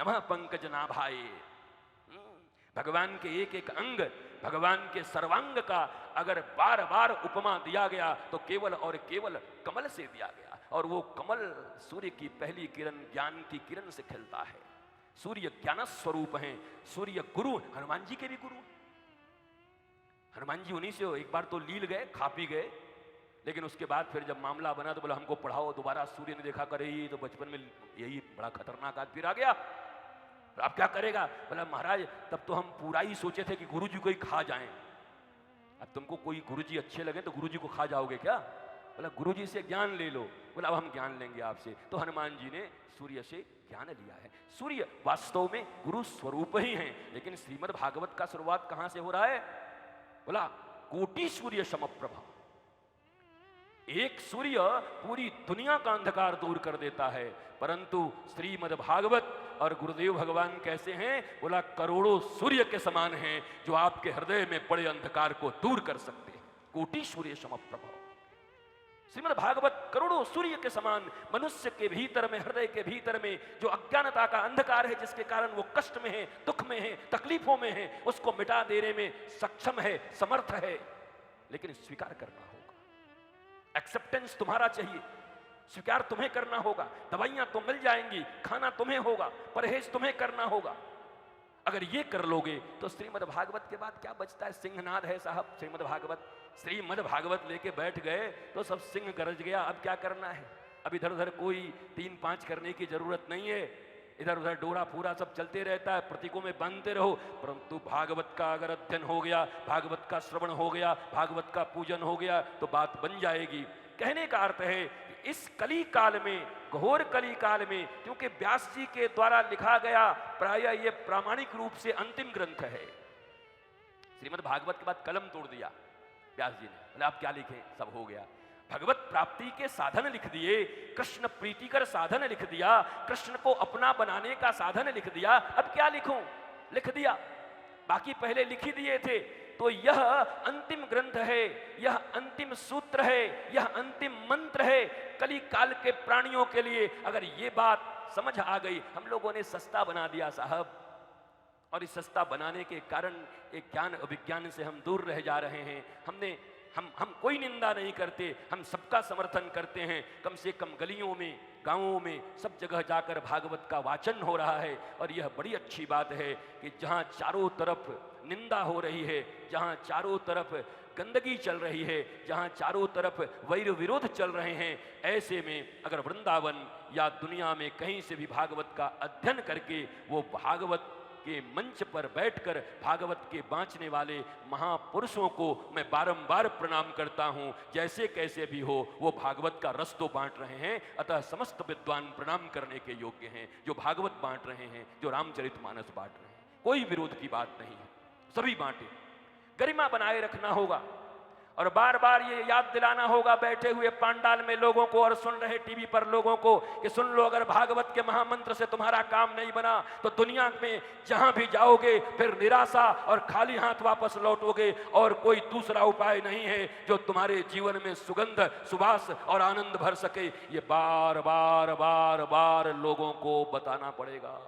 नमः पंकज नाभाए। भगवान के एक एक अंग, भगवान के सर्वांग का अगर बार बार उपमा दिया गया तो केवल और केवल कमल से दिया गया, और वो कमल सूर्य की पहली किरण ज्ञान की किरण से खिलता है। सूर्य ज्ञान स्वरूप हैं, सूर्य गुरु, हनुमान जी के भी गुरु। हनुमान जी उन्हीं से एक बार तो लील गए, खा पी गए, लेकिन उसके बाद फिर जब मामला बना तो बोला हमको पढ़ाओ दोबारा, सूर्य ने देखा करे तो बचपन में यही बड़ा खतरनाक आदमी फिर आ गया, अब क्या करेगा? बोला महाराज तब तो हम पूरा ही सोचे थे कि गुरुजी को ही खा जाएं, अब तुमको कोई गुरुजी अच्छे लगे तो गुरुजी को खा जाओगे क्या? बोला गुरुजी से ज्ञान ले लो। बोला अब हम ज्ञान लेंगे आपसे। तो हनुमान जी ने सूर्य से ज्ञान लिया है। सूर्य वास्तव में गुरु स्वरूप ही हैं, लेकिन श्रीमद् भागवत का शुरुआत कहां से हो रहा है? बोला कोटि सूर्य समप्रभा। एक सूर्य पूरी दुनिया का अंधकार दूर कर देता है, परंतु श्रीमद् भागवत और गुरुदेव भगवान कैसे हैं? बोला करोड़ों सूर्य के समान हैं जो आपके हृदय में पड़े अंधकार को दूर कर सकते हैं। कोटि सूर्य समप्रभा। श्रीमद् भागवत करोड़ों सूर्य के समान मनुष्य के भीतर में, हृदय के भीतर में जो अज्ञानता का अंधकार है, जिसके कारण वो कष्ट में है, दुख में है, तकलीफों में है, उसको मिटा देने में सक्षम है, समर्थ है, लेकिन स्वीकार करना होगा। एक्सेप्टेंस तुम्हारा चाहिए, स्वीकार तुम्हें करना होगा। दवाइयां तो मिल जाएंगी, खाना तुम्हें होगा, परहेज तुम्हें करना होगा। अगर ये कर लोगे तो श्रीमद् भागवत के बाद क्या बचता है? सिंहनाद है साहब श्रीमद् भागवत। श्रीमद् भागवत लेके बैठ गए तो सब सिंह गरज गया। अब क्या करना है? अब इधर उधर कोई 3-5 करने की जरूरत नहीं है, इधर उधर डोरा पूरा सब चलते रहता है, प्रतीकों में बांधते रहो। परंतु भागवत का अगर अध्ययन हो गया, भागवत का श्रवण हो गया, भागवत का पूजन हो गया तो बात बन जाएगी। कहने का अर्थ है कि इस कली काल में, घोर कली काल में, क्योंकि व्यास जी के द्वारा लिखा गया प्रायः ये प्रामाणिक रूप से अंतिम ग्रंथ है। श्रीमद् भागवत के बाद कलम तोड़ दिया व्यास जी ने, बोले आप क्या लिखें, सब हो गया। भगवत प्राप्ति के साधन लिख दिए, कृष्ण प्रीतिकर साधन लिख दिया, कृष्ण को अपना बनाने का साधन लिख दिया, अब क्या लिखूं? लिख दिया। बाकी पहले लिख ही दिए थे। तो यह अंतिम ग्रंथ है, यह अंतिम सूत्र है, यह अंतिम मंत्र है कली काल के प्राणियों के लिए। अगर ये बात समझ आ गई, हम लोगों ने सस्ता बना दिया साहब, और इस सस्ता बनाने के कारण एक ज्ञान अभिज्ञान से हम दूर रह जा रहे हैं। हम कोई निंदा नहीं करते, हम सबका समर्थन करते हैं। कम से कम गलियों में, गांवों में, सब जगह जाकर भागवत का वाचन हो रहा है, और यह बड़ी अच्छी बात है कि जहां चारों तरफ निंदा हो रही है, जहां चारों तरफ गंदगी चल रही है, जहां चारों तरफ वैर विरोध चल रहे हैं, ऐसे में अगर वृंदावन या दुनिया में कहीं से भी भागवत का अध्ययन करके वो भागवत के मंच पर बैठकर भागवत के बांचने वाले महापुरुषों को मैं बारंबार प्रणाम करता हूं। जैसे कैसे भी हो वो भागवत का रस तो बांट रहे हैं, अतः समस्त विद्वान प्रणाम करने के योग्य हैं जो भागवत बांट रहे हैं, जो रामचरितमानस बांट रहे हैं। कोई विरोध की बात नहीं है, सभी बांटे। गरिमा बनाए रखना होगा, और बार बार ये याद दिलाना होगा बैठे हुए पांडाल में लोगों को और सुन रहे टीवी पर लोगों को कि सुन लो, अगर भागवत के महामंत्र से तुम्हारा काम नहीं बना तो दुनिया में जहां भी जाओगे फिर निराशा और खाली हाथ वापस लौटोगे, और कोई दूसरा उपाय नहीं है जो तुम्हारे जीवन में सुगंध, सुवास और आनंद भर सके। ये बार बार बार बार लोगों को बताना पड़ेगा।